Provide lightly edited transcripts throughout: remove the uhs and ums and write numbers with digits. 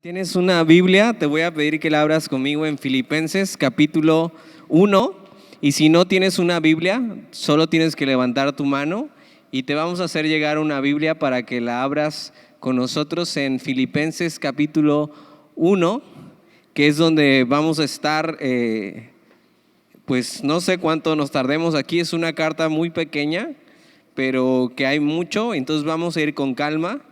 Tienes una Biblia, te voy a pedir que la abras conmigo en Filipenses capítulo 1. Y si no tienes una Biblia, solo tienes que levantar tu mano y te vamos a hacer llegar una Biblia para que la abras con nosotros en Filipenses capítulo 1, que es donde vamos a estar, pues no sé cuánto nos tardemos aquí. Es una carta muy pequeña, pero que hay mucho, entonces vamos a ir con calma.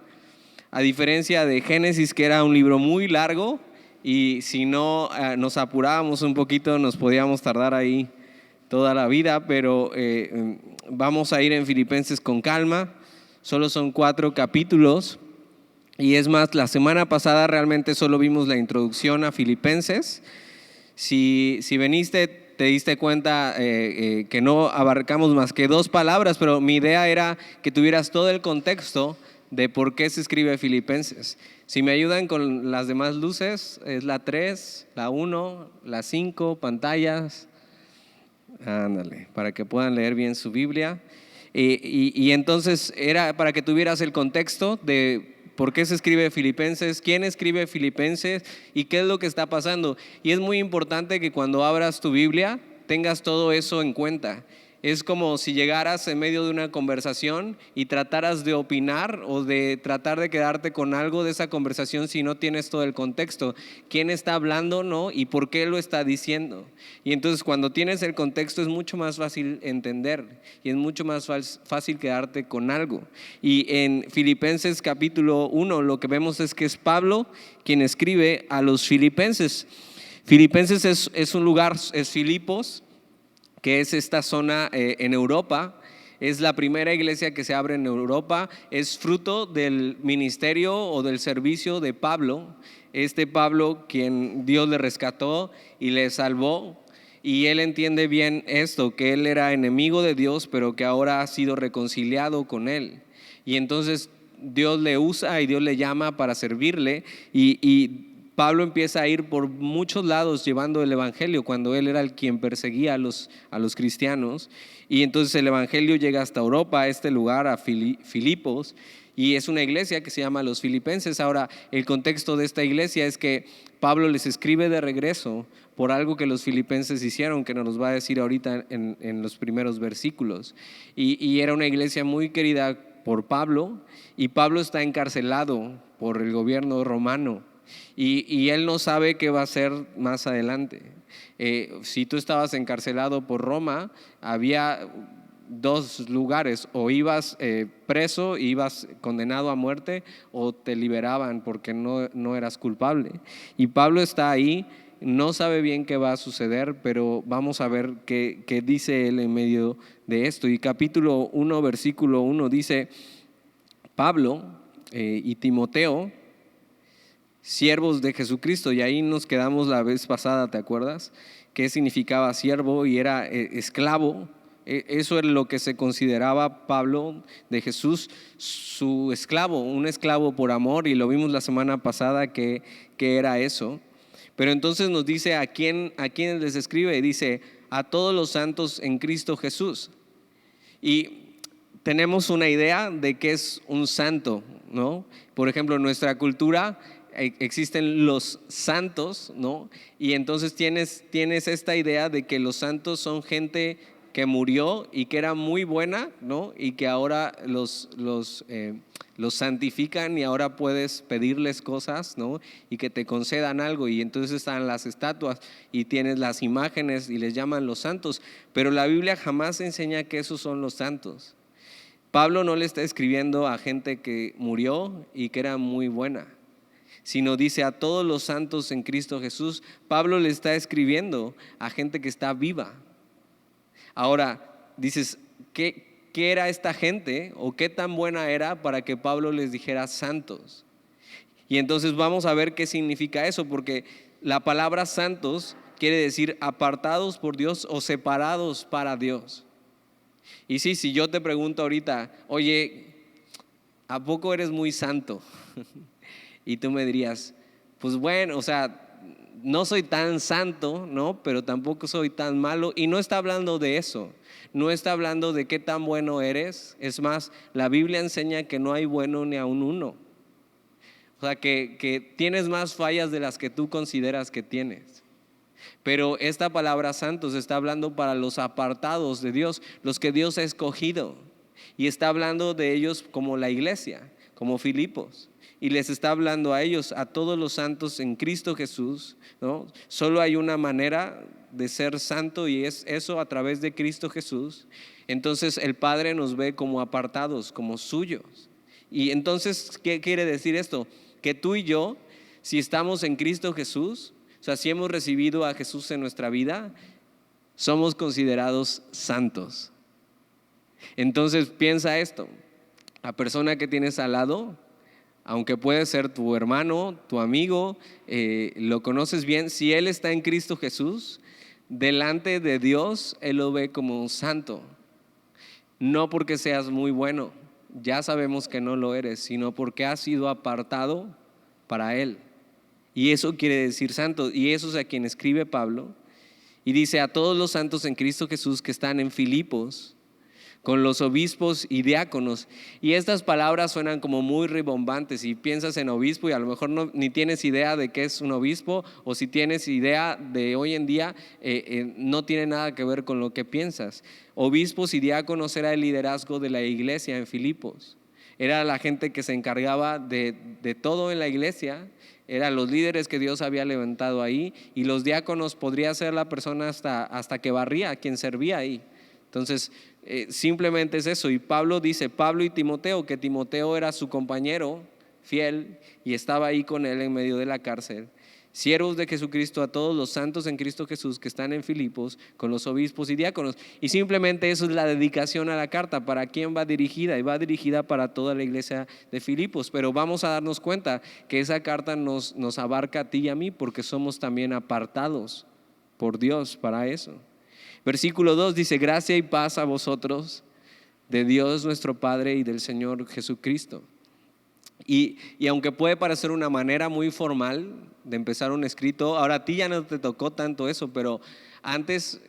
A diferencia de Génesis, que era un libro muy largo, y si no nos apurábamos un poquito, nos podíamos tardar ahí toda la vida, pero vamos a ir en Filipenses con calma. Solo son 4 capítulos, y es más, la semana pasada realmente solo vimos la introducción a Filipenses. Si veniste, te diste cuenta que no abarcamos más que 2 palabras, pero mi idea era que tuvieras todo el contexto de por qué se escribe Filipenses. Si me ayudan con las demás luces, es la 3, la 1, la 5, pantallas. Ándale, para que puedan leer bien su Biblia. Y entonces era para que tuvieras el contexto de por qué se escribe Filipenses, quién escribe Filipenses y qué es lo que está pasando. Y es muy importante que cuando abras tu Biblia tengas todo eso en cuenta. Es como si llegaras en medio de una conversación y trataras de opinar o de tratar de quedarte con algo de esa conversación si no tienes todo el contexto. ¿Quién está hablando, no? ¿Y por qué lo está diciendo? Y entonces cuando tienes el contexto es mucho más fácil entender y es mucho más fácil quedarte con algo. Y en Filipenses capítulo 1 lo que vemos es que es Pablo quien escribe a los filipenses. Filipenses es un lugar, es Filipos, que es esta zona en Europa. Es la primera iglesia que se abre en Europa. Es fruto del ministerio o del servicio de Pablo. Pablo, quien Dios le rescató y le salvó. Y él entiende bien esto, que él era enemigo de Dios, pero que ahora ha sido reconciliado con él. Y entonces Dios le usa y Dios le llama para servirle. Y Pablo empieza a ir por muchos lados llevando el evangelio cuando él era el quien perseguía a los cristianos. Y entonces el evangelio llega hasta Europa, a este lugar, a Filipos, y es una iglesia que se llama los Filipenses. Ahora, el contexto de esta iglesia es que Pablo les escribe de regreso por algo que los filipenses hicieron, que nos va a decir ahorita en los primeros versículos. Y era una iglesia muy querida por Pablo, y Pablo está encarcelado por el gobierno romano. Y él no sabe qué va a hacer más adelante. Si tú estabas encarcelado por Roma, había 2 lugares: o ibas preso y ibas condenado a muerte, o te liberaban porque no eras culpable. Y Pablo está ahí, no sabe bien qué va a suceder, pero vamos a ver qué dice él en medio de esto. Y capítulo 1, versículo 1 dice: Pablo y Timoteo, siervos de Jesucristo. Y ahí nos quedamos la vez pasada, ¿te acuerdas? ¿Qué significaba siervo? Y era esclavo. Eso era lo que se consideraba Pablo de Jesús, su esclavo, un esclavo por amor. Y lo vimos la semana pasada que era eso. Pero entonces nos dice a quién les escribe. Dice: a todos los santos en Cristo Jesús. Y tenemos una idea de qué es un santo, ¿no? Por ejemplo, en nuestra cultura existen los santos, ¿no? Y entonces tienes esta idea de que los santos son gente que murió y que era muy buena, ¿no? Y que ahora los santifican y ahora puedes pedirles cosas, ¿no? Y que te concedan algo. Y entonces están las estatuas y tienes las imágenes y les llaman los santos. Pero la Biblia jamás enseña que esos son los santos. Pablo no le está escribiendo a gente que murió y que era muy buena, sino dice a todos los santos en Cristo Jesús. Pablo le está escribiendo a gente que está viva. Ahora dices, ¿qué era esta gente o qué tan buena era para que Pablo les dijera santos? Y entonces vamos a ver qué significa eso, porque la palabra santos quiere decir apartados por Dios o separados para Dios. Y sí, si yo te pregunto ahorita: oye, ¿a poco eres muy santo? Y tú me dirías: pues bueno, o sea, no soy tan santo, ¿no? Pero tampoco soy tan malo. Y no está hablando de eso, no está hablando de qué tan bueno eres. Es más, la Biblia enseña que no hay bueno ni aun uno. O sea, que tienes más fallas de las que tú consideras que tienes. Pero esta palabra santos está hablando para los apartados de Dios, los que Dios ha escogido. Y está hablando de ellos como la iglesia, como Filipos. Y les está hablando a ellos, a todos los santos en Cristo Jesús, ¿no? Solo hay una manera de ser santo y es eso, a través de Cristo Jesús. Entonces el Padre nos ve como apartados, como suyos. Y entonces, ¿qué quiere decir esto? Que tú y yo, si estamos en Cristo Jesús, o sea, si hemos recibido a Jesús en nuestra vida, somos considerados santos. Entonces piensa esto, la persona que tienes al lado, aunque puede ser tu hermano, tu amigo, lo conoces bien, si él está en Cristo Jesús, delante de Dios, él lo ve como un santo. No porque seas muy bueno, ya sabemos que no lo eres, sino porque has sido apartado para él. Y eso quiere decir santo, y eso es a quien escribe Pablo. Y dice a todos los santos en Cristo Jesús que están en Filipos, con los obispos y diáconos. Y estas palabras suenan como muy rimbombantes y piensas en obispo y a lo mejor ni tienes idea de qué es un obispo, o si tienes idea de hoy en día, no tiene nada que ver con lo que piensas. Obispos y diáconos era el liderazgo de la iglesia en Filipos. Era la gente que se encargaba de todo en la iglesia. Eran los líderes que Dios había levantado ahí, y los diáconos podría ser la persona hasta que barría, quien servía ahí. Entonces simplemente es eso. Y Pablo dice, Pablo y Timoteo, que Timoteo era su compañero fiel y estaba ahí con él en medio de la cárcel, siervos de Jesucristo, a todos los santos en Cristo Jesús que están en Filipos, con los obispos y diáconos. Y simplemente eso es la dedicación a la carta. ¿Para quién va dirigida? Y va dirigida para toda la iglesia de Filipos. Pero vamos a darnos cuenta que esa carta nos abarca a ti y a mí, porque somos también apartados por Dios para eso. Versículo 2 dice, gracia y paz a vosotros de Dios nuestro Padre y del Señor Jesucristo. Y aunque puede parecer una manera muy formal de empezar un escrito, ahora a ti ya no te tocó tanto eso, pero antes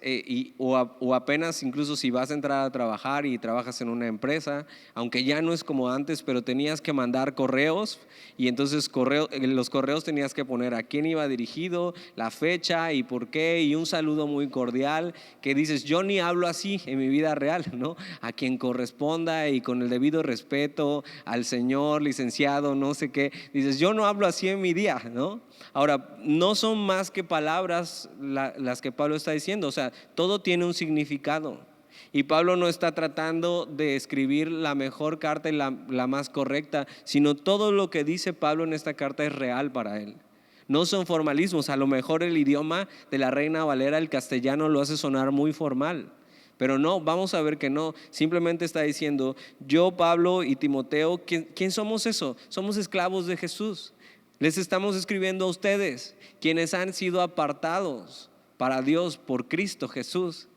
o apenas, incluso si vas a entrar a trabajar y trabajas en una empresa, aunque ya no es como antes, pero tenías que mandar correos, y entonces en los correos tenías que poner a quién iba dirigido, la fecha y por qué, y un saludo muy cordial que dices, yo ni hablo así en mi vida real, ¿no? A quien corresponda y con el debido respeto al señor licenciado, no sé qué, dices, yo no hablo así en mi día, ¿no? Ahora, no son más que palabras las que Pablo está diciendo, o sea, todo tiene un significado. Y Pablo no está tratando de escribir la mejor carta y la más correcta, sino todo lo que dice Pablo en esta carta es real para él. No son formalismos. A lo mejor el idioma de la Reina Valera, el castellano, lo hace sonar muy formal, pero no, vamos a ver que no. Simplemente está diciendo, yo, Pablo y Timoteo, ¿quién somos eso? Somos esclavos de Jesús. Les estamos escribiendo a ustedes, quienes han sido apartados para Dios por Cristo Jesús.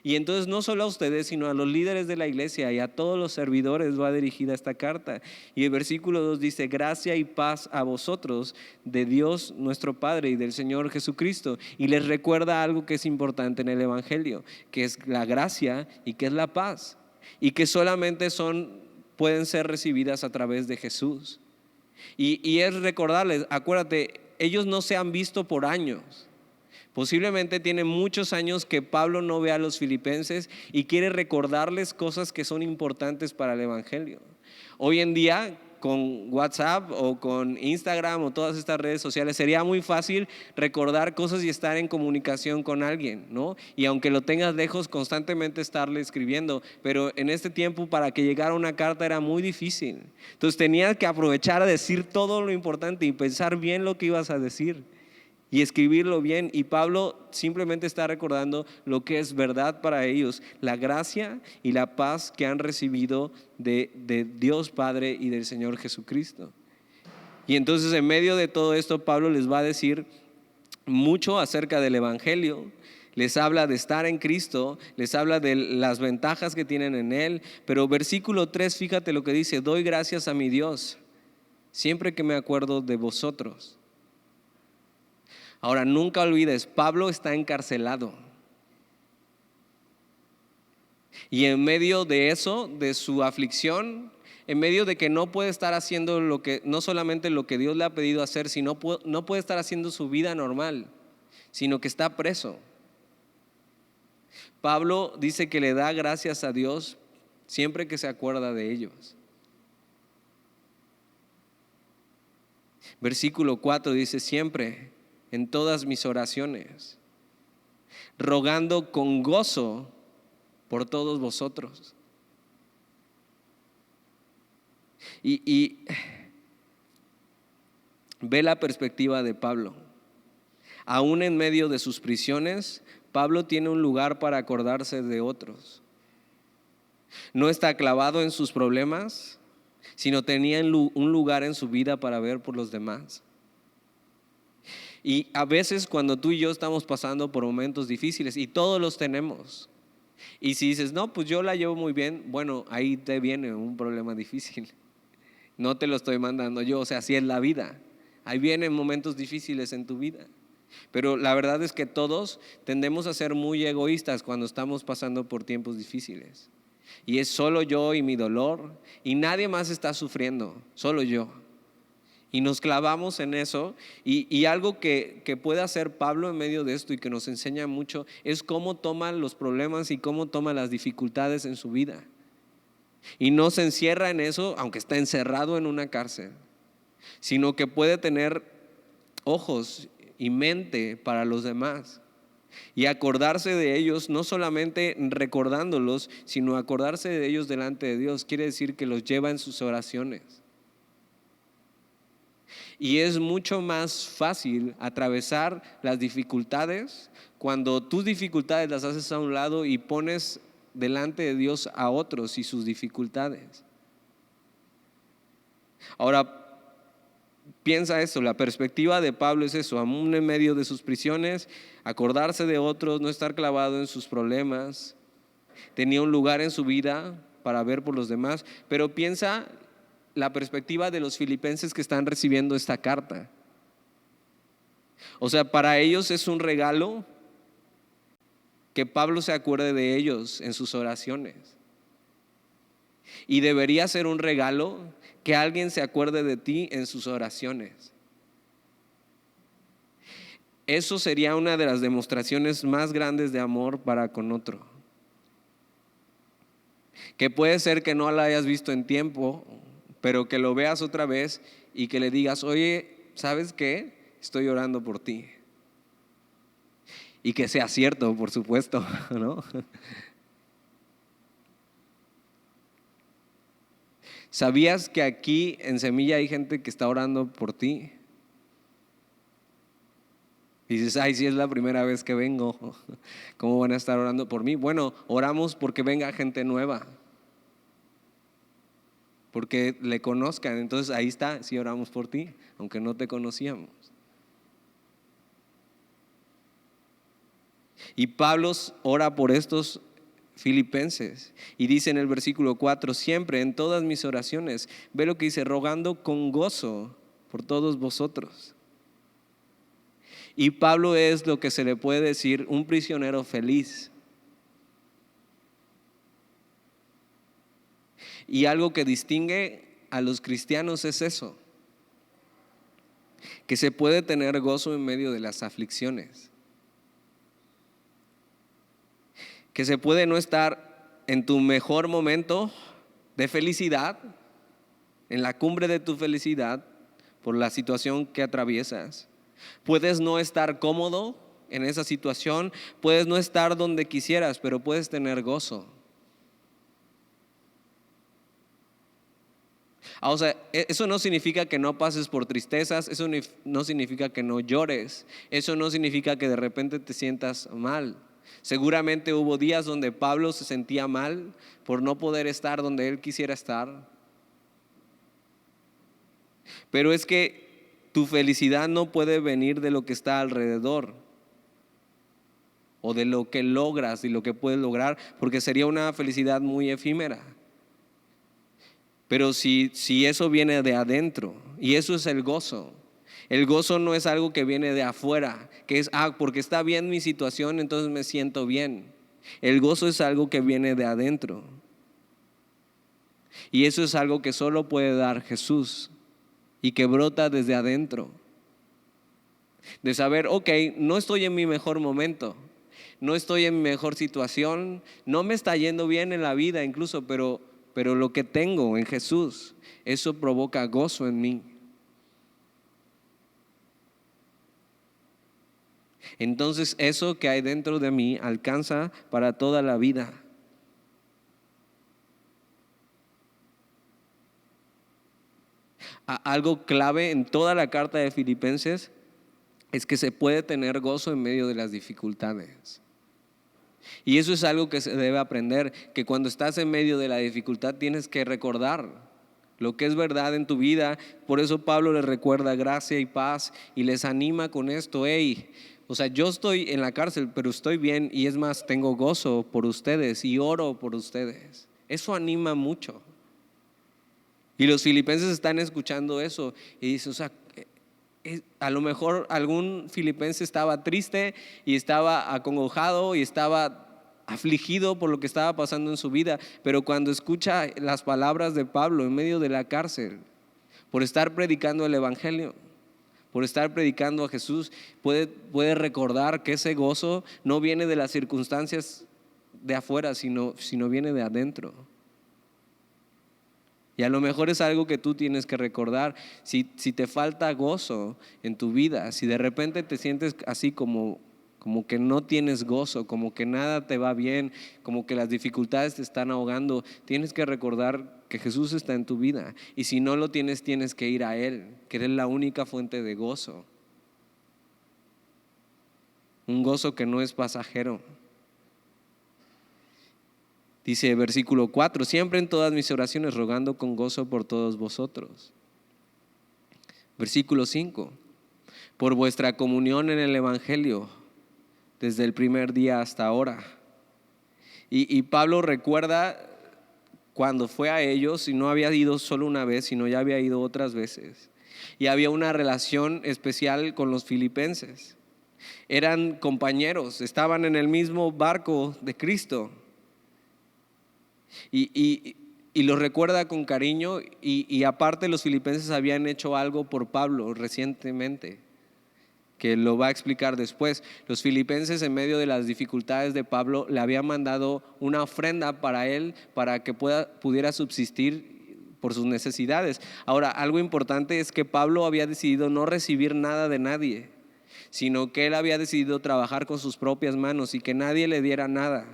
Y entonces no solo a ustedes, sino a los líderes de la iglesia y a todos los servidores va dirigida esta carta. Y el versículo 2 dice, gracia y paz a vosotros de Dios nuestro Padre y del Señor Jesucristo. Y les recuerda algo que es importante en el Evangelio, que es la gracia y que es la paz, y que solamente pueden ser recibidas a través de Jesús. Y es recordarles, acuérdate, ellos no se han visto por años. Posiblemente tiene muchos años que Pablo no ve a los filipenses y quiere recordarles cosas que son importantes para el Evangelio. Hoy en día, con WhatsApp o con Instagram o todas estas redes sociales, sería muy fácil recordar cosas y estar en comunicación con alguien, ¿no? Y aunque lo tengas lejos, constantemente estarle escribiendo. Pero en este tiempo, para que llegara una carta era muy difícil. Entonces tenías que aprovechar a decir todo lo importante y pensar bien lo que ibas a decir y escribirlo bien. Y Pablo simplemente está recordando lo que es verdad para ellos, la gracia y la paz que han recibido de Dios Padre y del Señor Jesucristo. Y entonces, en medio de todo esto, Pablo les va a decir mucho acerca del Evangelio. Les habla de estar en Cristo, les habla de las ventajas que tienen en Él. Pero versículo 3, fíjate lo que dice: doy gracias a mi Dios siempre que me acuerdo de vosotros. Ahora, nunca olvides, Pablo está encarcelado. Y en medio de eso, de su aflicción, en medio de que no puede estar haciendo no solamente lo que Dios le ha pedido hacer, sino no puede estar haciendo su vida normal, sino que está preso. Pablo dice que le da gracias a Dios siempre que se acuerda de ellos. Versículo 4 dice: siempre, en todas mis oraciones, rogando con gozo por todos vosotros. Y ve la perspectiva de Pablo. Aún en medio de sus prisiones, Pablo tiene un lugar para acordarse de otros. No está clavado en sus problemas, sino tenía un lugar en su vida para ver por los demás. Y a veces cuando tú y yo estamos pasando por momentos difíciles, y todos los tenemos, y si dices, no, pues yo la llevo muy bien, bueno, ahí te viene un problema difícil. No te lo estoy mandando yo, o sea, así es la vida. Ahí vienen momentos difíciles en tu vida. Pero la verdad es que todos tendemos a ser muy egoístas cuando estamos pasando por tiempos difíciles. Y es solo yo y mi dolor, y nadie más está sufriendo, solo yo. Y nos clavamos en eso, y algo que puede hacer Pablo en medio de esto y que nos enseña mucho es cómo toma los problemas y cómo toma las dificultades en su vida. Y no se encierra en eso, aunque está encerrado en una cárcel, sino que puede tener ojos y mente para los demás y acordarse de ellos, no solamente recordándolos, sino acordarse de ellos delante de Dios. Quiere decir que los lleva en sus oraciones. Y es mucho más fácil atravesar las dificultades cuando tus dificultades las haces a un lado y pones delante de Dios a otros y sus dificultades. Ahora, piensa eso, la perspectiva de Pablo es eso: aún en medio de sus prisiones, acordarse de otros, no estar clavado en sus problemas. Tenía un lugar en su vida para ver por los demás. Pero piensa la perspectiva de los filipenses que están recibiendo esta carta. O sea, para ellos es un regalo que Pablo se acuerde de ellos en sus oraciones. Y debería ser un regalo que alguien se acuerde de ti en sus oraciones. Eso sería una de las demostraciones más grandes de amor para con otro. Que puede ser que no la hayas visto en tiempo, pero que lo veas otra vez y que le digas: oye, ¿sabes qué? Estoy orando por ti. Y que sea cierto, por supuesto, ¿no? ¿Sabías que aquí en Semilla hay gente que está orando por ti? Y dices: ay, si es la primera vez que vengo, ¿cómo van a estar orando por mí? Bueno, oramos porque venga gente nueva, porque le conozcan. Entonces ahí está, sí oramos por ti, aunque no te conocíamos. Y Pablo ora por estos filipenses y dice en el versículo 4: siempre, en todas mis oraciones. Ve lo que dice: rogando con gozo por todos vosotros. Y Pablo es lo que se le puede decir un prisionero feliz. Y algo que distingue a los cristianos es eso, que se puede tener gozo en medio de las aflicciones, que se puede no estar en tu mejor momento de felicidad, en la cumbre de tu felicidad por la situación que atraviesas. Puedes no estar cómodo en esa situación, puedes no estar donde quisieras, pero puedes tener gozo. O sea, eso no significa que no pases por tristezas, eso no significa que no llores, eso no significa que de repente te sientas mal. Seguramente hubo días donde Pablo se sentía mal por no poder estar donde él quisiera estar. Pero es que tu felicidad no puede venir de lo que está alrededor o de lo que logras y lo que puedes lograr, porque sería una felicidad muy efímera. Pero si eso viene de adentro, y eso es el gozo. El gozo no es algo que viene de afuera, que es, porque está bien mi situación, entonces me siento bien. El gozo es algo que viene de adentro. Y eso es algo que solo puede dar Jesús y que brota desde adentro. De saber, ok, no estoy en mi mejor momento, no estoy en mi mejor situación, no me está yendo bien en la vida incluso, pero lo que tengo en Jesús, eso provoca gozo en mí. Entonces eso que hay dentro de mí alcanza para toda la vida. Algo clave en toda la carta de Filipenses es que se puede tener gozo en medio de las dificultades. Y eso es algo que se debe aprender, que cuando estás en medio de la dificultad tienes que recordar lo que es verdad en tu vida. Por eso Pablo les recuerda gracia y paz y les anima con esto. Hey, o sea, yo estoy en la cárcel, pero estoy bien, y es más, tengo gozo por ustedes y oro por ustedes. Eso anima mucho. Y los filipenses están escuchando eso y dicen, o sea, a lo mejor algún filipense estaba triste y estaba acongojado y estaba afligido por lo que estaba pasando en su vida, pero cuando escucha las palabras de Pablo en medio de la cárcel, por estar predicando el evangelio, por estar predicando a Jesús, puede recordar que ese gozo no viene de las circunstancias de afuera, sino viene de adentro. Y a lo mejor es algo que tú tienes que recordar. Si te falta gozo en tu vida, si de repente te sientes así como que no tienes gozo, como que nada te va bien, como que las dificultades te están ahogando, tienes que recordar que Jesús está en tu vida. Y si no lo tienes, tienes que ir a Él, que Él es la única fuente de gozo. Un gozo que no es pasajero. Dice versículo 4, siempre en todas mis oraciones rogando con gozo por todos vosotros. Versículo 5, por vuestra comunión en el evangelio desde el primer día hasta ahora. Y Pablo recuerda cuando fue a ellos, y no había ido solo una vez, sino ya había ido otras veces. Y había una relación especial con los filipenses. Eran compañeros, estaban en el mismo barco de Cristo. Y lo recuerda con cariño, y aparte los filipenses habían hecho algo por Pablo recientemente, que lo va a explicar después. Los filipenses, en medio de las dificultades de Pablo, le habían mandado una ofrenda para él, para que pudiera subsistir por sus necesidades. Ahora, algo importante es que Pablo había decidido no recibir nada de nadie, sino que él había decidido trabajar con sus propias manos y que nadie le diera nada.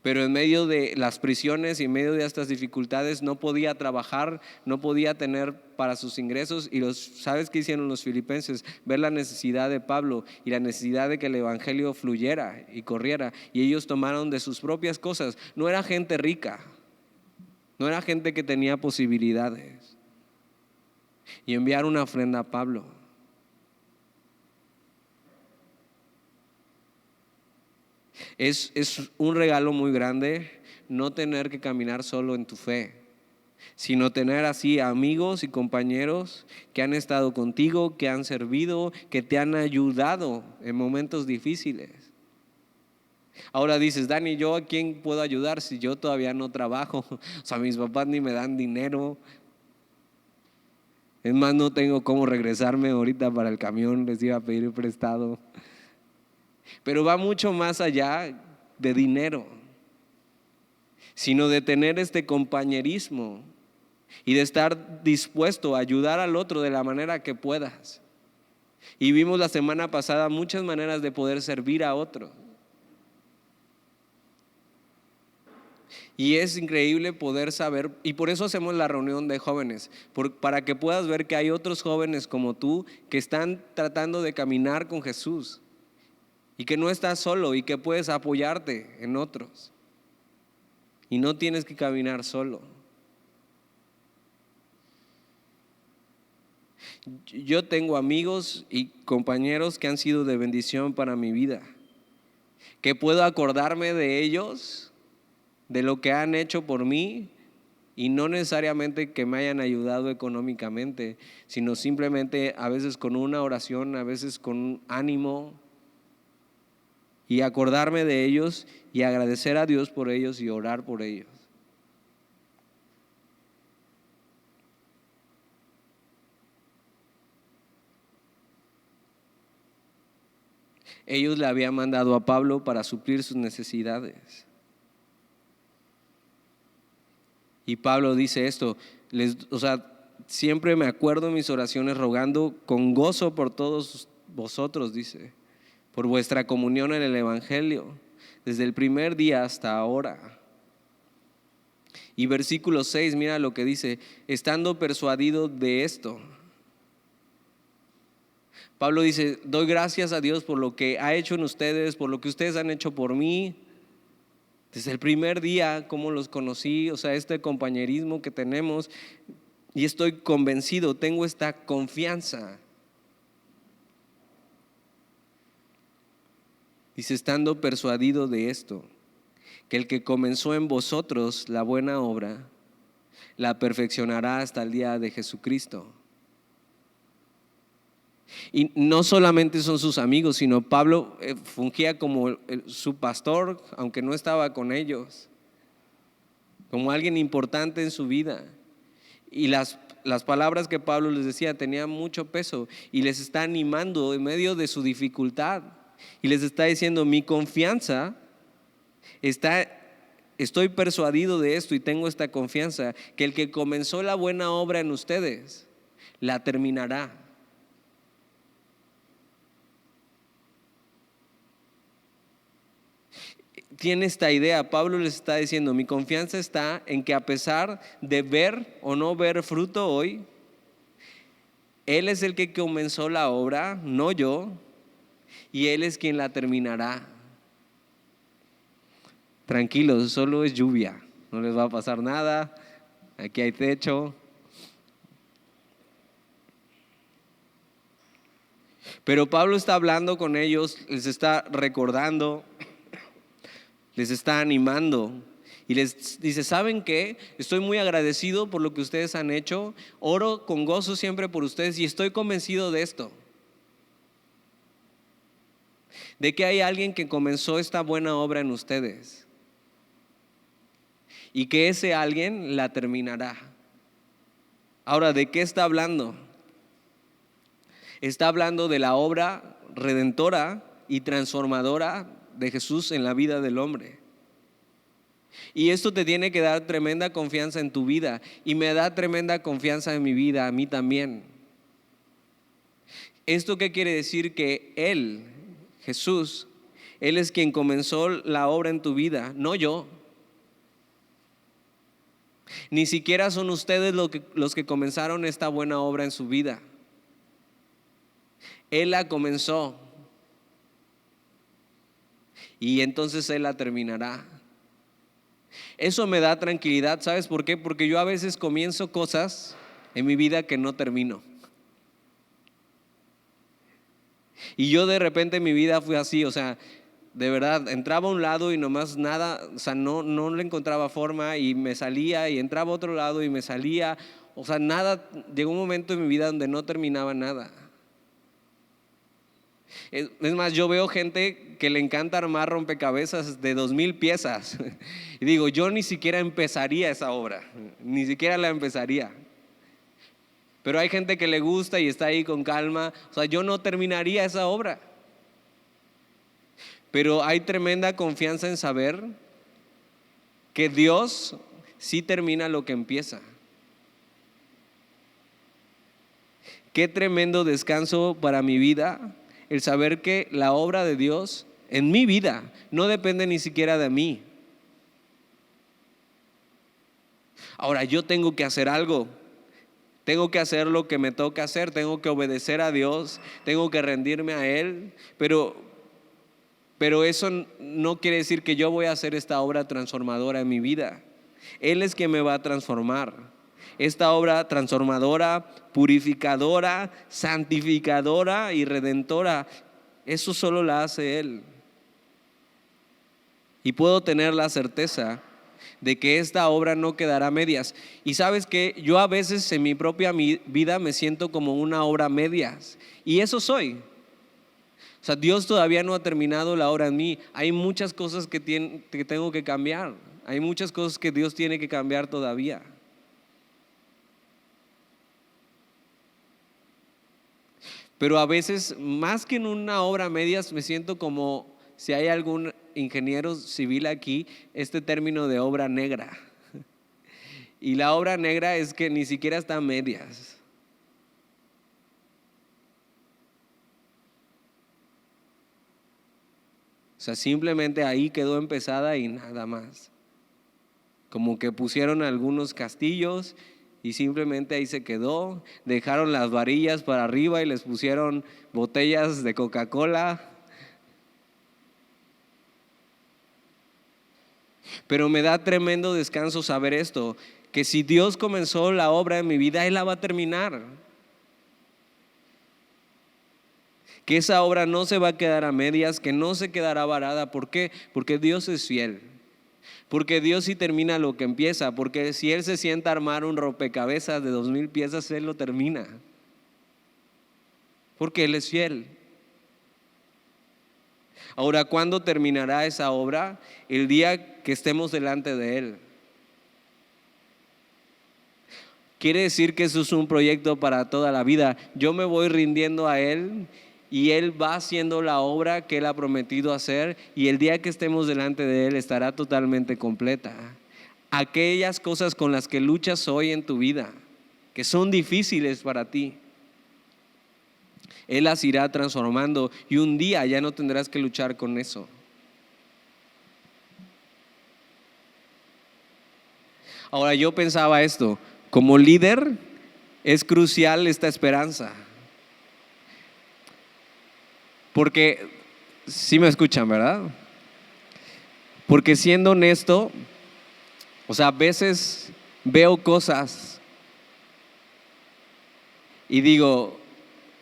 Pero en medio de las prisiones y en medio de estas dificultades no podía trabajar, no podía tener para sus ingresos. Y ¿sabes qué hicieron los filipenses? Ver la necesidad de Pablo y la necesidad de que el evangelio fluyera y corriera, y ellos tomaron de sus propias cosas. No era gente rica, no era gente que tenía posibilidades, y enviaron una ofrenda a Pablo. Es un regalo muy grande no tener que caminar solo en tu fe, sino tener así amigos y compañeros que han estado contigo, que han servido, que te han ayudado en momentos difíciles. Ahora dices, Dani, ¿yo a quién puedo ayudar si yo todavía no trabajo? O sea, mis papás ni me dan dinero. Es más, no tengo cómo regresarme ahorita para el camión, les iba a pedir prestado. Pero va mucho más allá de dinero, sino de tener este compañerismo y de estar dispuesto a ayudar al otro de la manera que puedas. Y vimos la semana pasada muchas maneras de poder servir a otro. Y es increíble poder saber, y por eso hacemos la reunión de jóvenes, para que puedas ver que hay otros jóvenes como tú que están tratando de caminar con Jesús. Y que no estás solo y que puedes apoyarte en otros. Y no tienes que caminar solo. Yo tengo amigos y compañeros que han sido de bendición para mi vida, que puedo acordarme de ellos, de lo que han hecho por mí, y no necesariamente que me hayan ayudado económicamente, sino simplemente a veces con una oración, a veces con un ánimo, y acordarme de ellos y agradecer a Dios por ellos y orar por ellos. Ellos le habían mandado a Pablo para suplir sus necesidades. Y Pablo dice esto, siempre me acuerdo en mis oraciones rogando con gozo por todos vosotros, dice, por vuestra comunión en el Evangelio, desde el primer día hasta ahora. Y versículo 6, mira lo que dice, estando persuadido de esto. Pablo dice, doy gracias a Dios por lo que ha hecho en ustedes, por lo que ustedes han hecho por mí. Desde el primer día, como los conocí, este compañerismo que tenemos, y estoy convencido, tengo esta confianza. Dice, estando persuadido de esto, que el que comenzó en vosotros la buena obra, la perfeccionará hasta el día de Jesucristo. Y no solamente son sus amigos, sino Pablo fungía como su pastor, aunque no estaba con ellos, como alguien importante en su vida. Y las palabras que Pablo les decía tenían mucho peso, y les está animando en medio de su dificultad, y les está diciendo, mi confianza estoy persuadido de esto, y tengo esta confianza, que el que comenzó la buena obra en ustedes, la terminará. Tiene esta idea, Pablo les está diciendo, mi confianza está en que a pesar de ver o no ver fruto hoy, Él es el que comenzó la obra, no yo, y Él es quien la terminará. Tranquilos, solo es lluvia, no les va a pasar nada, aquí hay techo. Pero Pablo está hablando con ellos, les está recordando, les está animando y les dice, ¿saben qué? Estoy muy agradecido por lo que ustedes han hecho, oro con gozo siempre por ustedes y estoy convencido de esto, de que hay alguien que comenzó esta buena obra en ustedes y que ese alguien la terminará. Ahora, ¿de qué está hablando? Está hablando de la obra redentora y transformadora de Jesús en la vida del hombre. Y esto te tiene que dar tremenda confianza en tu vida, y me da tremenda confianza en mi vida, a mí también. ¿Esto qué quiere decir? Que Él, Jesús, Él es quien comenzó la obra en tu vida, no yo. Ni siquiera son ustedes los que comenzaron esta buena obra en su vida. Él la comenzó y entonces Él la terminará. Eso me da tranquilidad, ¿sabes por qué? Porque yo a veces comienzo cosas en mi vida que no termino. Y yo de repente en mi vida fui así, de verdad, entraba a un lado y nomás nada, no le encontraba forma y me salía, y entraba a otro lado y me salía, nada, llegó un momento en mi vida donde no terminaba nada. Es más, yo veo gente que le encanta armar rompecabezas de 2,000 piezas y digo, yo ni siquiera empezaría esa obra, ni siquiera la empezaría. Pero hay gente que le gusta y está ahí con calma, yo no terminaría esa obra. Pero hay tremenda confianza en saber que Dios sí termina lo que empieza. Qué tremendo descanso para mi vida el saber que la obra de Dios en mi vida no depende ni siquiera de mí. Ahora, yo tengo que hacer algo, tengo que hacer lo que me toca hacer, tengo que obedecer a Dios, tengo que rendirme a Él, pero eso no quiere decir que yo voy a hacer esta obra transformadora en mi vida. Él es quien me va a transformar. Esta obra transformadora, purificadora, santificadora y redentora, eso solo la hace Él. Y puedo tener la certeza de que esta obra no quedará a medias. Y sabes que yo a veces en mi propia vida me siento como una obra a medias, y eso soy. Dios todavía no ha terminado la obra en mí. Hay muchas cosas que tengo que cambiar. Hay muchas cosas que Dios tiene que cambiar todavía. Pero a veces, más que en una obra a medias, me siento como si hay algún ingeniero civil aquí, este término de obra negra. Y la obra negra es que ni siquiera está a medias. O sea, simplemente ahí quedó empezada y nada más. Como que pusieron algunos castillos y simplemente ahí se quedó. Dejaron las varillas para arriba y les pusieron botellas de Coca-Cola. Pero me da tremendo descanso saber esto, que si Dios comenzó la obra en mi vida, Él la va a terminar. Que esa obra no se va a quedar a medias, que no se quedará varada. ¿Por qué? Porque Dios es fiel. Porque Dios sí termina lo que empieza. Porque si Él se sienta a armar un rompecabezas de 2000 piezas, Él lo termina. Porque Él es fiel. Ahora, ¿cuándo terminará esa obra? El día que estemos delante de Él. Quiere decir que eso es un proyecto para toda la vida. Yo me voy rindiendo a Él y Él va haciendo la obra que Él ha prometido hacer, y el día que estemos delante de Él estará totalmente completa. Aquellas cosas con las que luchas hoy en tu vida, que son difíciles para ti, Él las irá transformando y un día ya no tendrás que luchar con eso. Ahora, yo pensaba esto, como líder es crucial esta esperanza. Porque, sí me escuchan, ¿verdad? Porque siendo honesto, o sea, a veces veo cosas y digo,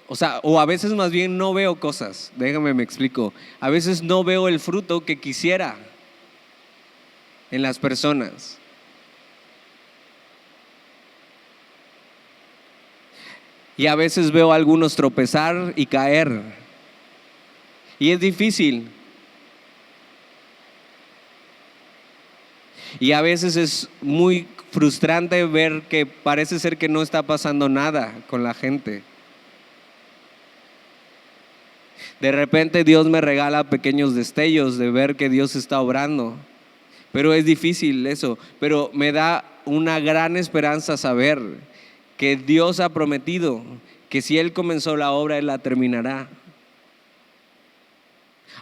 o sea, o a veces más bien no veo cosas, déjame me explico. A veces no veo el fruto que quisiera en las personas. Y a veces veo a algunos tropezar y caer. Y es difícil. Y a veces es muy frustrante ver que parece ser que no está pasando nada con la gente. De repente Dios me regala pequeños destellos de ver que Dios está obrando. Pero es difícil eso. Pero me da una gran esperanza saber que Dios ha prometido que si Él comenzó la obra, Él la terminará.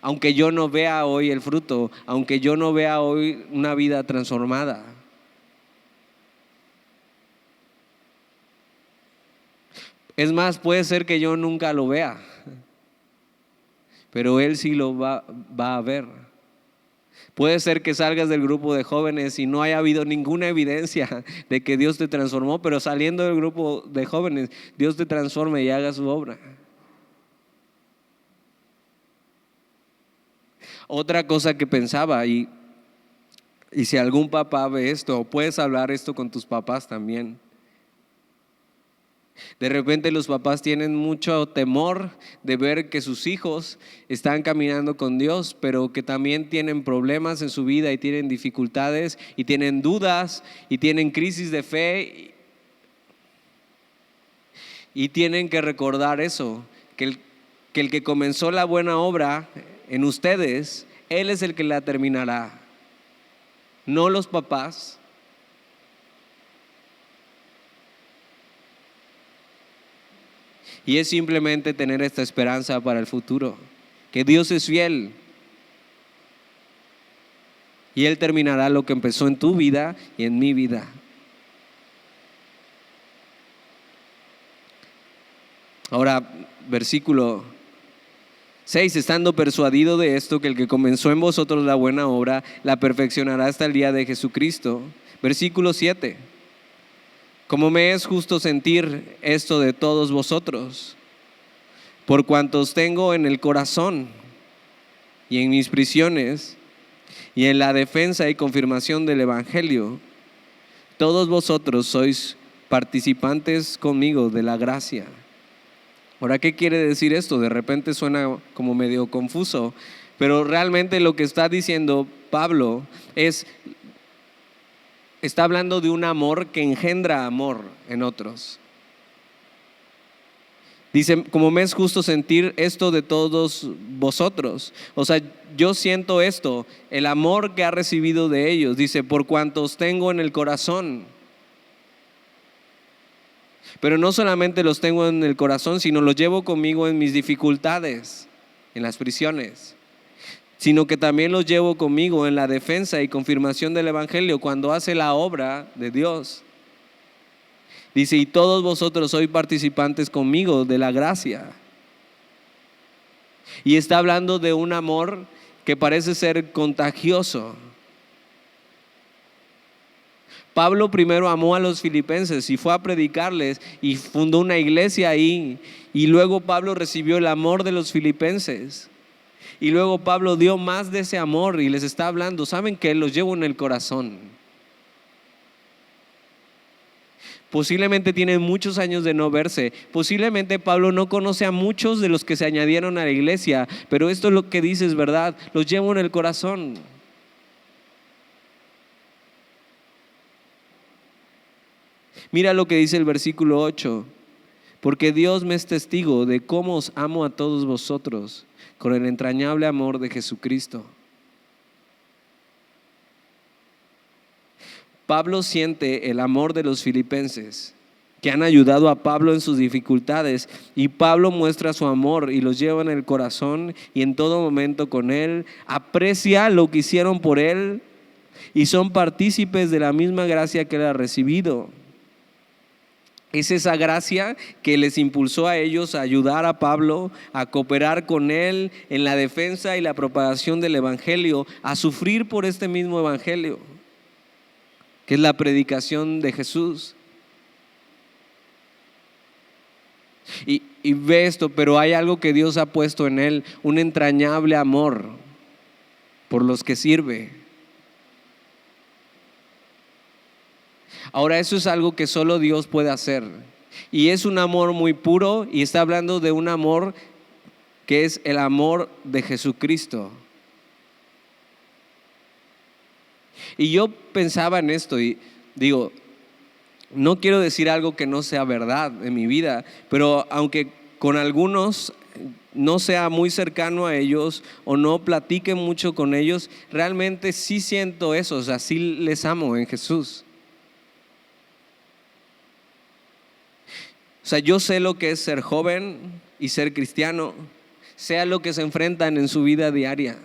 Aunque yo no vea hoy el fruto, aunque yo no vea hoy una vida transformada. Es más, puede ser que yo nunca lo vea, pero Él sí lo va a ver. Puede ser que salgas del grupo de jóvenes y no haya habido ninguna evidencia de que Dios te transformó, pero saliendo del grupo de jóvenes, Dios te transforme y haga su obra. Otra cosa que pensaba, y si algún papá ve esto, puedes hablar esto con tus papás también. De repente los papás tienen mucho temor de ver que sus hijos están caminando con Dios, pero que también tienen problemas en su vida y tienen dificultades y tienen dudas y tienen crisis de fe, y tienen que recordar eso, que el que comenzó la buena obra en ustedes, Él es el que la terminará, no los papás. Y es simplemente tener esta esperanza para el futuro, que Dios es fiel y Él terminará lo que empezó en tu vida y en mi vida. Ahora, versículo 6, estando persuadido de esto, que el que comenzó en vosotros la buena obra, la perfeccionará hasta el día de Jesucristo. Versículo 7, como me es justo sentir esto de todos vosotros, por cuantos tengo en el corazón y en mis prisiones y en la defensa y confirmación del Evangelio, todos vosotros sois participantes conmigo de la gracia. Ahora, ¿qué quiere decir esto? De repente suena como medio confuso, pero realmente lo que está diciendo Pablo está hablando de un amor que engendra amor en otros. Dice, como me es justo sentir esto de todos vosotros. O sea, yo siento esto, el amor que ha recibido de ellos. Dice, por cuanto os tengo en el corazón. Pero no solamente los tengo en el corazón, sino los llevo conmigo en mis dificultades, en las prisiones. Sino que también los llevo conmigo en la defensa y confirmación del Evangelio cuando hace la obra de Dios. Dice, y todos vosotros sois participantes conmigo de la gracia. Y está hablando de un amor que parece ser contagioso. Pablo primero amó a los filipenses y fue a predicarles y fundó una iglesia ahí. Y luego Pablo recibió el amor de los filipenses. Y luego Pablo dio más de ese amor y les está hablando. ¿Saben qué? Los llevo en el corazón. Posiblemente tienen muchos años de no verse. Posiblemente Pablo no conoce a muchos de los que se añadieron a la iglesia. Pero esto es lo que dice, es verdad. Los llevo en el corazón. Mira lo que dice el versículo 8. Porque Dios me es testigo de cómo os amo a todos vosotros con el entrañable amor de Jesucristo. Pablo siente el amor de los filipenses que han ayudado a Pablo en sus dificultades, y Pablo muestra su amor y los lleva en el corazón y en todo momento con él. Aprecia lo que hicieron por él y son partícipes de la misma gracia que él ha recibido. Es esa gracia que les impulsó a ellos a ayudar a Pablo, a cooperar con él en la defensa y la propagación del Evangelio, a sufrir por este mismo Evangelio, que es la predicación de Jesús. Y ve esto, pero hay algo que Dios ha puesto en él, un entrañable amor por los que sirve. Ahora, eso es algo que solo Dios puede hacer. Y es un amor muy puro, y está hablando de un amor que es el amor de Jesucristo. Y yo pensaba en esto y digo, no quiero decir algo que no sea verdad en mi vida, pero aunque con algunos no sea muy cercano a ellos o no platique mucho con ellos, realmente sí siento eso, o sea, sí les amo en Jesús. O sea, yo sé lo que es ser joven y ser cristiano, sé a lo que se enfrentan en su vida diaria.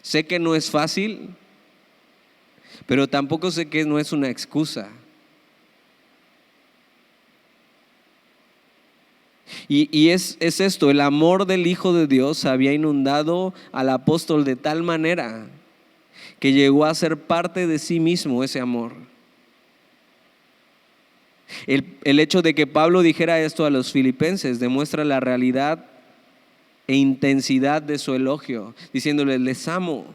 Sé que no es fácil, pero tampoco sé que no es una excusa. Y es esto, el amor del Hijo de Dios había inundado al apóstol de tal manera que llegó a ser parte de sí mismo ese amor. El hecho de que Pablo dijera esto a los filipenses demuestra la realidad e intensidad de su elogio, diciéndoles, les amo.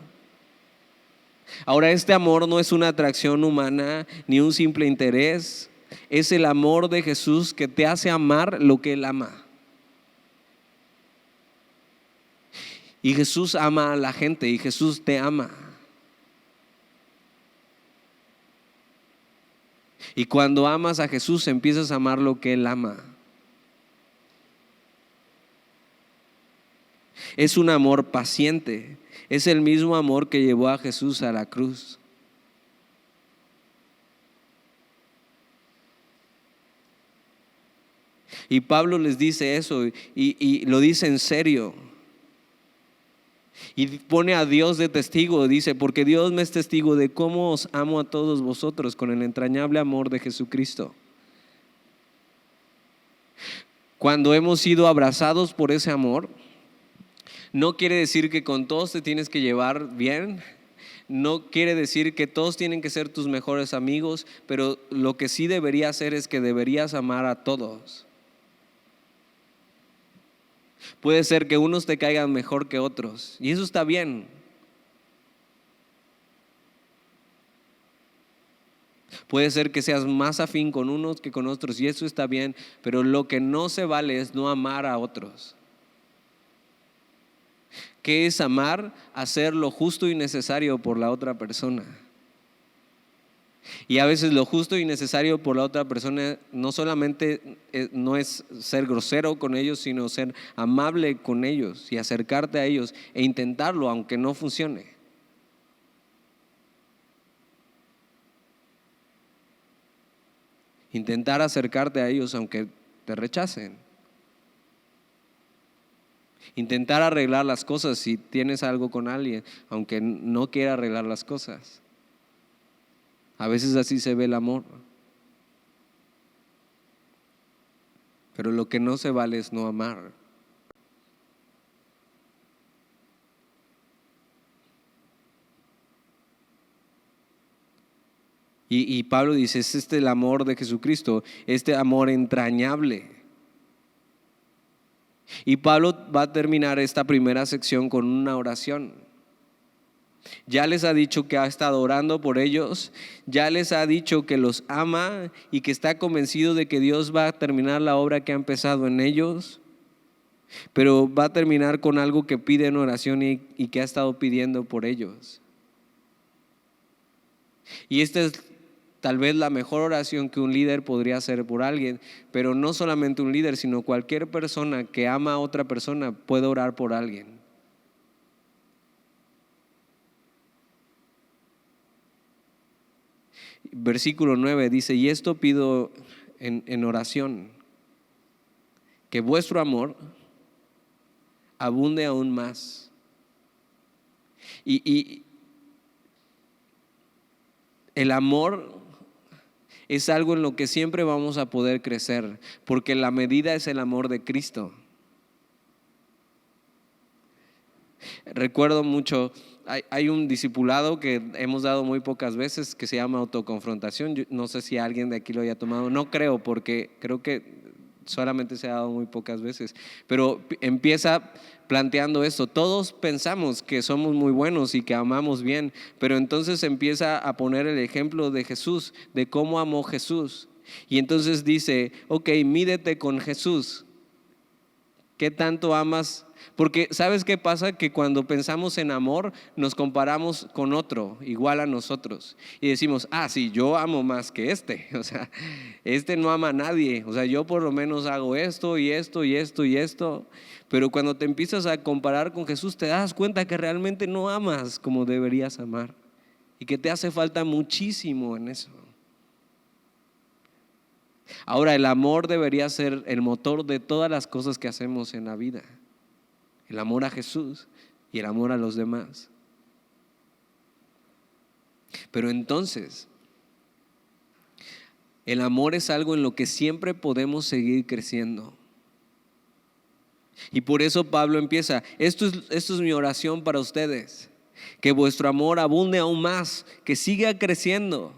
Ahora, este amor no es una atracción humana ni un simple interés. Es el amor de Jesús que te hace amar lo que Él ama. Y Jesús ama a la gente y Jesús te ama. Y cuando amas a Jesús empiezas a amar lo que Él ama. Es un amor paciente. Es el mismo amor que llevó a Jesús a la cruz. Y Pablo les dice eso y lo dice en serio. Y pone a Dios de testigo, dice, porque Dios me es testigo de cómo os amo a todos vosotros con el entrañable amor de Jesucristo. Cuando hemos sido abrazados por ese amor, no quiere decir que con todos te tienes que llevar bien, no quiere decir que todos tienen que ser tus mejores amigos, pero lo que sí debería hacer es que deberías amar a todos. Puede ser que unos te caigan mejor que otros y eso está bien. Puede ser que seas más afín con unos que con otros y eso está bien, pero lo que no se vale es no amar a otros. ¿Qué es amar? Hacer lo justo y necesario por la otra persona. Y a veces lo justo y necesario por la otra persona no solamente no es ser grosero con ellos, sino ser amable con ellos y acercarte a ellos e intentarlo aunque no funcione. Intentar acercarte a ellos aunque te rechacen. Intentar arreglar las cosas si tienes algo con alguien, aunque no quiera arreglar las cosas. A veces así se ve el amor. Pero lo que no se vale es no amar. Y Pablo dice, es el amor de Jesucristo, este amor entrañable. Y Pablo va a terminar esta primera sección con una oración. Ya les ha dicho que ha estado orando por ellos, ya les ha dicho que los ama y que está convencido de que Dios va a terminar la obra que ha empezado en ellos, pero va a terminar con algo que pide en oración y que ha estado pidiendo por ellos. Y esta es tal vez la mejor oración que un líder podría hacer por alguien, pero no solamente un líder, sino cualquier persona que ama a otra persona puede orar por alguien. Versículo 9 dice, y esto pido en oración, que vuestro amor abunde aún más. Y el amor es algo en lo que siempre vamos a poder crecer, porque la medida es el amor de Cristo. Recuerdo mucho, hay un discipulado que hemos dado muy pocas veces que se llama autoconfrontación. Yo no sé si alguien de aquí lo haya tomado, no creo, porque creo que solamente se ha dado muy pocas veces, pero empieza planteando esto. Todos pensamos que somos muy buenos y que amamos bien, pero entonces empieza a poner el ejemplo de Jesús, de cómo amó Jesús. Y entonces dice, ok, mídete con Jesús. ¿Qué tanto amas? Porque ¿sabes qué pasa? Que cuando pensamos en amor nos comparamos con otro igual a nosotros y decimos, sí, yo amo más que este, o sea, este no ama a nadie, o sea, yo por lo menos hago esto y esto y esto y esto. Pero cuando te empiezas a comparar con Jesús te das cuenta que realmente no amas como deberías amar y que te hace falta muchísimo en eso. Ahora, el amor debería ser el motor de todas las cosas que hacemos en la vida. El amor a Jesús y el amor a los demás. Pero entonces, el amor es algo en lo que siempre podemos seguir creciendo. Y por eso Pablo empieza, esto es mi oración para ustedes, que vuestro amor abunde aún más, que siga creciendo.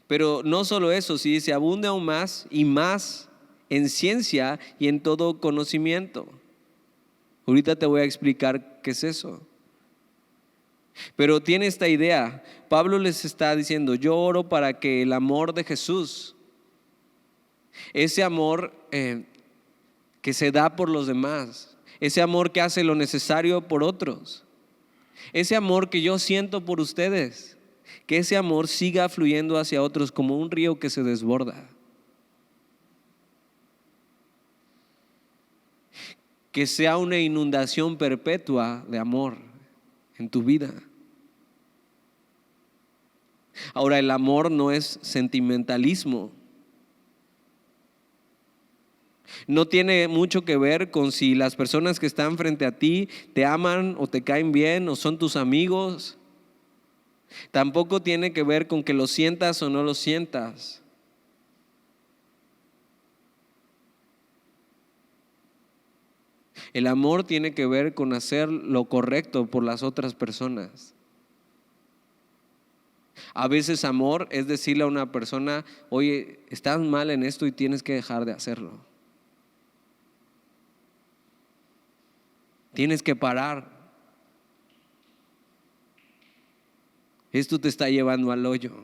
Pero no solo eso, si dice abunde aún más y más en ciencia y en todo conocimiento. Ahorita te voy a explicar qué es eso. Pero tiene esta idea. Pablo les está diciendo, yo oro para que el amor de Jesús, ese amor que se da por los demás, ese amor que hace lo necesario por otros, ese amor que yo siento por ustedes, que ese amor siga fluyendo hacia otros como un río que se desborda. Que sea una inundación perpetua de amor en tu vida. Ahora, el amor no es sentimentalismo. No tiene mucho que ver con si las personas que están frente a ti te aman o te caen bien o son tus amigos. Tampoco tiene que ver con que lo sientas o no lo sientas. El amor tiene que ver con hacer lo correcto por las otras personas. A veces amor es decirle a una persona, oye, estás mal en esto y tienes que dejar de hacerlo. Tienes que parar. Esto te está llevando al hoyo.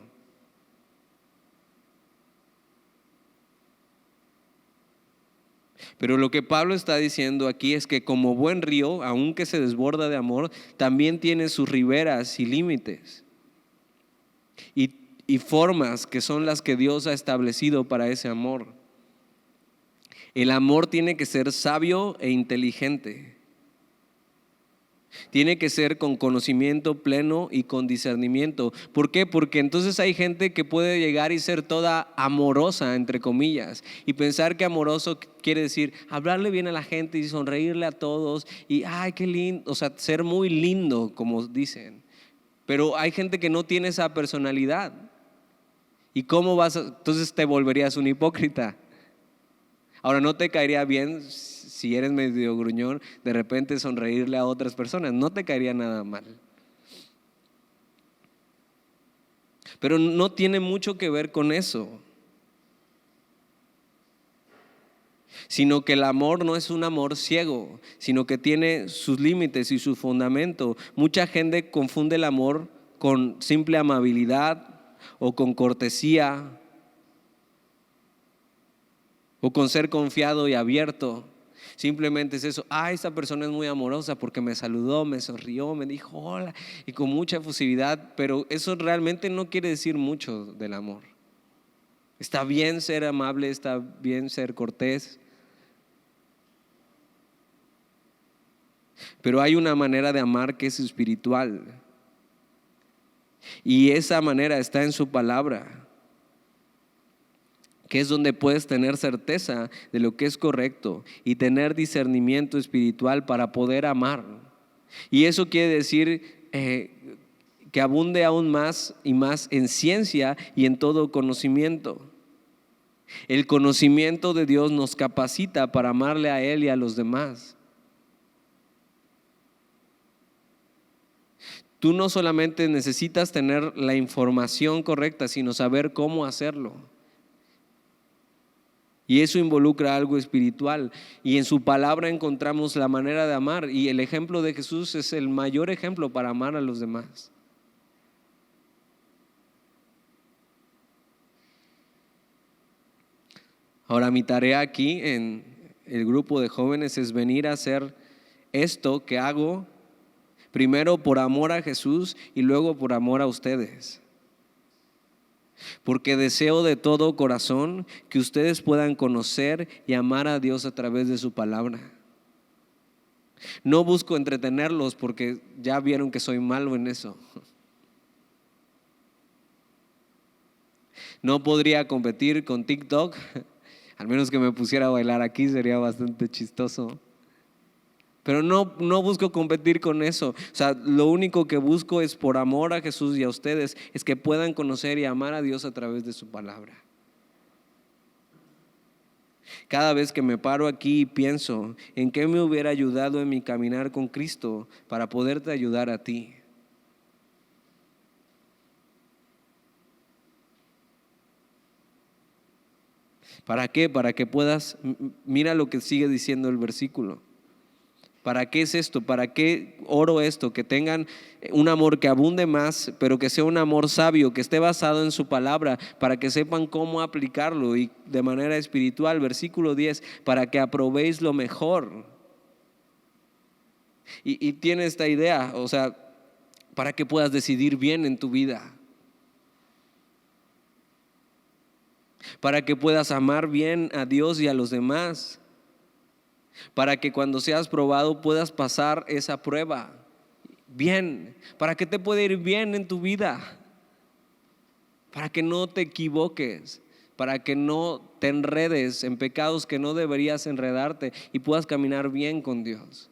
Pero lo que Pablo está diciendo aquí es que como buen río, aunque se desborda de amor, también tiene sus riberas y límites. y formas que son las que Dios ha establecido para ese amor. El amor tiene que ser sabio e inteligente. Tiene que ser con conocimiento pleno y con discernimiento. ¿Por qué? Porque entonces hay gente que puede llegar y ser toda amorosa, entre comillas, y pensar que amoroso quiere decir hablarle bien a la gente y sonreírle a todos y ay, qué lindo, o sea, ser muy lindo, como dicen. Pero hay gente que no tiene esa personalidad. ¿Y cómo entonces te volverías un hipócrita? Ahora, no te caería bien si eres medio gruñón, de repente sonreírle a otras personas, no te caería nada mal. Pero no tiene mucho que ver con eso, sino que el amor no es un amor ciego, sino que tiene sus límites y su fundamento. Mucha gente confunde el amor con simple amabilidad o con cortesía o con ser confiado y abierto. Simplemente es eso, esta persona es muy amorosa porque me saludó, me sonrió, me dijo hola y con mucha efusividad, pero eso realmente no quiere decir mucho del amor. Está bien ser amable, está bien ser cortés, pero hay una manera de amar que es espiritual y esa manera está en su palabra, que es donde puedes tener certeza de lo que es correcto y tener discernimiento espiritual para poder amar. Y eso quiere decir que abunde aún más y más en ciencia y en todo conocimiento. El conocimiento de Dios nos capacita para amarle a Él y a los demás. Tú no solamente necesitas tener la información correcta, sino saber cómo hacerlo. Y eso involucra algo espiritual. Y en su palabra encontramos la manera de amar. Y el ejemplo de Jesús es el mayor ejemplo para amar a los demás. Ahora mi tarea aquí en el grupo de jóvenes es venir a hacer esto que hago, primero por amor a Jesús y luego por amor a ustedes. Porque deseo de todo corazón que ustedes puedan conocer y amar a Dios a través de su palabra. No busco entretenerlos porque ya vieron que soy malo en eso. No podría competir con TikTok, al menos que me pusiera a bailar aquí sería bastante chistoso. Pero no busco competir con eso. O sea, lo único que busco es por amor a Jesús y a ustedes, es que puedan conocer y amar a Dios a través de su palabra. Cada vez que me paro aquí y pienso en qué me hubiera ayudado en mi caminar con Cristo para poderte ayudar a ti. ¿Para qué? Para que puedas, mira lo que sigue diciendo el versículo. ¿Para qué es esto? ¿Para qué oro esto? Que tengan un amor que abunde más, pero que sea un amor sabio, que esté basado en su palabra, para que sepan cómo aplicarlo y de manera espiritual. Versículo 10, para que aprobéis lo mejor. Y tiene esta idea, o sea, para que puedas decidir bien en tu vida. Para que puedas amar bien a Dios y a los demás. Para que cuando seas probado puedas pasar esa prueba bien, para que te pueda ir bien en tu vida, para que no te equivoques, para que no te enredes en pecados que no deberías enredarte y puedas caminar bien con Dios.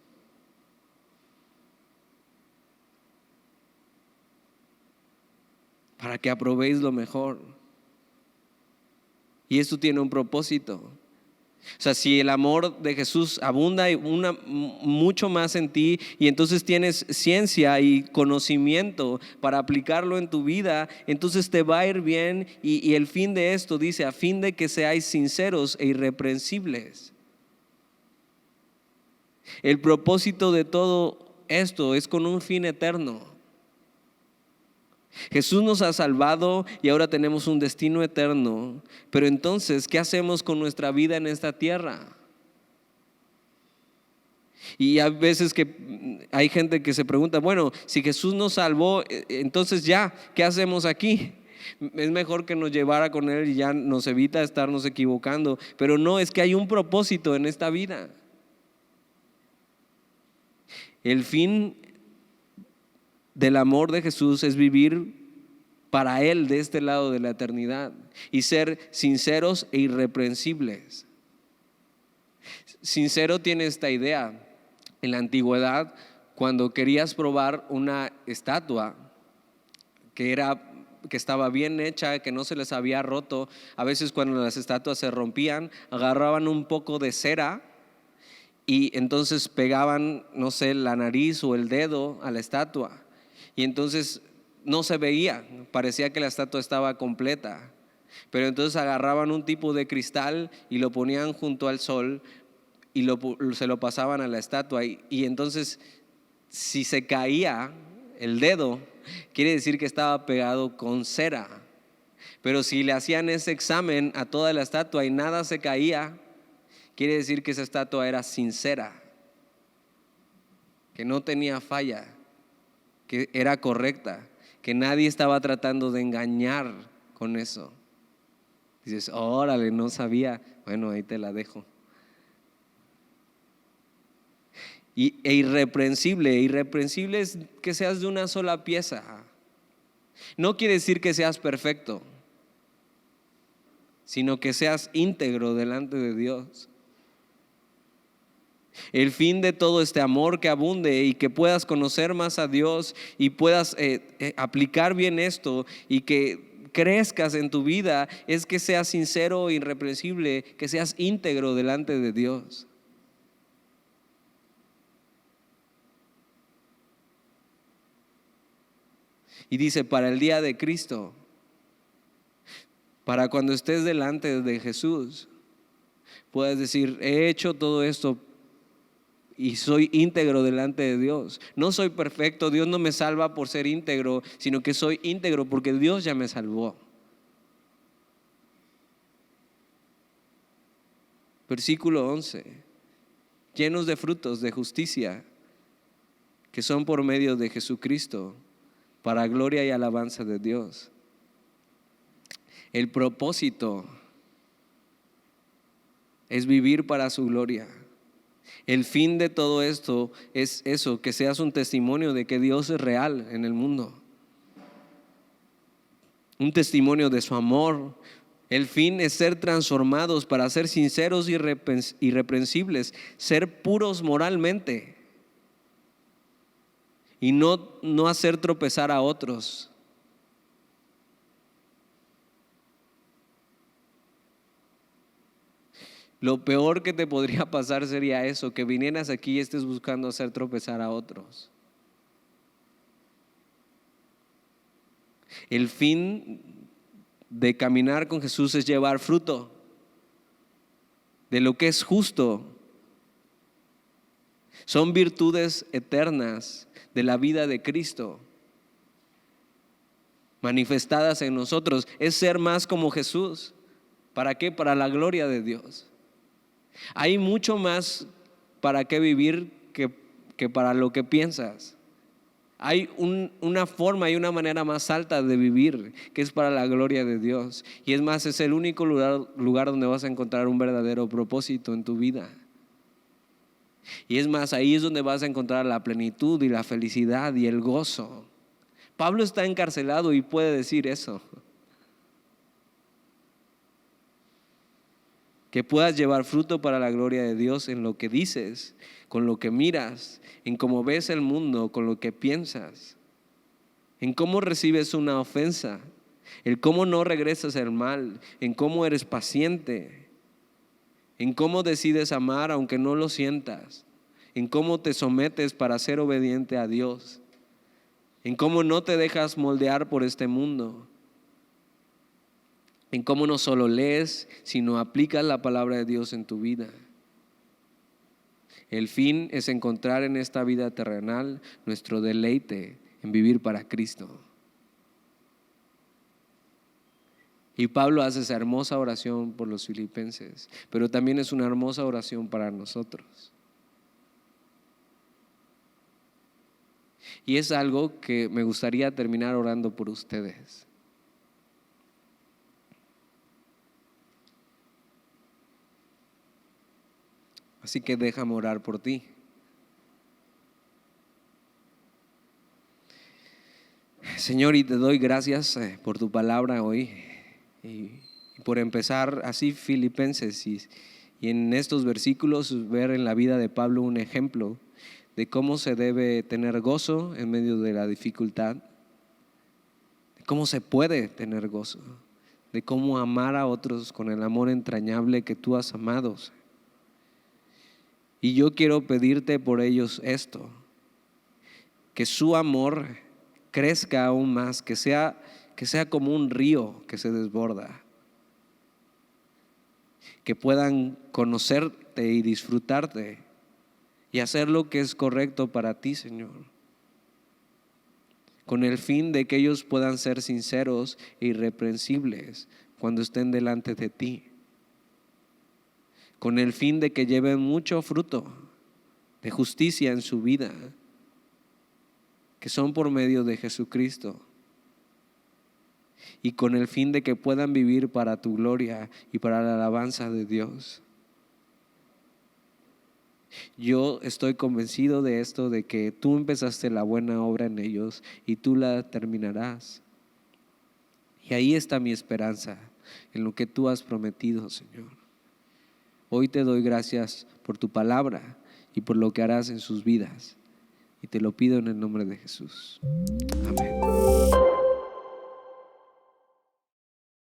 Para que aprobéis lo mejor. Y esto tiene un propósito. O sea, si el amor de Jesús abunda mucho más en ti y entonces tienes ciencia y conocimiento para aplicarlo en tu vida, entonces te va a ir bien y el fin de esto dice, a fin de que seáis sinceros e irreprensibles. El propósito de todo esto es con un fin eterno. Jesús nos ha salvado y ahora tenemos un destino eterno. Pero entonces, ¿qué hacemos con nuestra vida en esta tierra? Y hay veces que hay gente que se pregunta, bueno, si Jesús nos salvó, entonces ya, ¿qué hacemos aquí? Es mejor que nos llevara con Él y ya nos evita estarnos equivocando. Pero no, es que hay un propósito en esta vida. El fin del amor de Jesús es vivir para Él de este lado de la eternidad y ser sinceros e irreprensibles. Sincero tiene esta idea. En la antigüedad, cuando querías probar una estatua que estaba bien hecha, que no se les había roto, a veces cuando las estatuas se rompían, agarraban un poco de cera y entonces pegaban, no sé, la nariz o el dedo a la estatua, y entonces no se veía, parecía que la estatua estaba completa. Pero entonces agarraban un tipo de cristal y lo ponían junto al sol y se lo pasaban a la estatua, y entonces si se caía el dedo, quiere decir que estaba pegado con cera. Pero si le hacían ese examen a toda la estatua y nada se caía, quiere decir que esa estatua era sincera, que no tenía falla, que era correcta, que nadie estaba tratando de engañar con eso. Dices, órale, no sabía. Bueno, ahí te la dejo. Irreprensible es que seas de una sola pieza. No quiere decir que seas perfecto, sino que seas íntegro delante de Dios. El fin de todo este amor que abunde y que puedas conocer más a Dios y puedas aplicar bien esto y que crezcas en tu vida es que seas sincero e irreprensible, que seas íntegro delante de Dios. Y dice, para el día de Cristo, para cuando estés delante de Jesús, puedas decir, he hecho todo esto y soy íntegro delante de Dios. No soy perfecto, Dios no me salva por ser íntegro, sino que soy íntegro porque Dios ya me salvó. Versículo 11, llenos de frutos de justicia, que son por medio de Jesucristo, para gloria y alabanza de Dios. El propósito es vivir para su gloria. El fin de todo esto es eso, que seas un testimonio de que Dios es real en el mundo. Un testimonio de su amor. El fin es ser transformados para ser sinceros y irreprensibles, ser puros moralmente y no hacer tropezar a otros. Lo peor que te podría pasar sería eso, que vinieras aquí y estés buscando hacer tropezar a otros. El fin de caminar con Jesús es llevar fruto de lo que es justo. Son virtudes eternas de la vida de Cristo manifestadas en nosotros. Es ser más como Jesús. ¿Para qué? Para la gloria de Dios. Hay mucho más para qué vivir que para lo que piensas. Hay una forma y una manera más alta de vivir, que es para la gloria de Dios. Y es más, es el único lugar donde vas a encontrar un verdadero propósito en tu vida. Y es más, ahí es donde vas a encontrar la plenitud y la felicidad y el gozo. Pablo está encarcelado y puede decir eso. Que puedas llevar fruto para la gloria de Dios en lo que dices, con lo que miras, en cómo ves el mundo, con lo que piensas, en cómo recibes una ofensa, en cómo no regresas el mal, en cómo eres paciente, en cómo decides amar aunque no lo sientas, en cómo te sometes para ser obediente a Dios, en cómo no te dejas moldear por este mundo, en cómo no solo lees, sino aplicas la palabra de Dios en tu vida. El fin es encontrar en esta vida terrenal nuestro deleite en vivir para Cristo. Y Pablo hace esa hermosa oración por los filipenses, pero también es una hermosa oración para nosotros. Y es algo que me gustaría terminar orando por ustedes. Así que déjame orar por ti. Señor, y te doy gracias por tu palabra hoy y por empezar así Filipenses y en estos versículos ver en la vida de Pablo un ejemplo de cómo se debe tener gozo en medio de la dificultad, de cómo se puede tener gozo, de cómo amar a otros con el amor entrañable que tú has amado. Y yo quiero pedirte por ellos esto, que su amor crezca aún más, que sea como un río que se desborda, que puedan conocerte y disfrutarte y hacer lo que es correcto para ti, Señor, con el fin de que ellos puedan ser sinceros e irreprensibles cuando estén delante de ti, con el fin de que lleven mucho fruto de justicia en su vida, que son por medio de Jesucristo, y con el fin de que puedan vivir para tu gloria y para la alabanza de Dios. Yo estoy convencido de esto, de que tú empezaste la buena obra en ellos y tú la terminarás. Y ahí está mi esperanza, en lo que tú has prometido, Señor. Hoy te doy gracias por tu palabra y por lo que harás en sus vidas. Y te lo pido en el nombre de Jesús. Amén.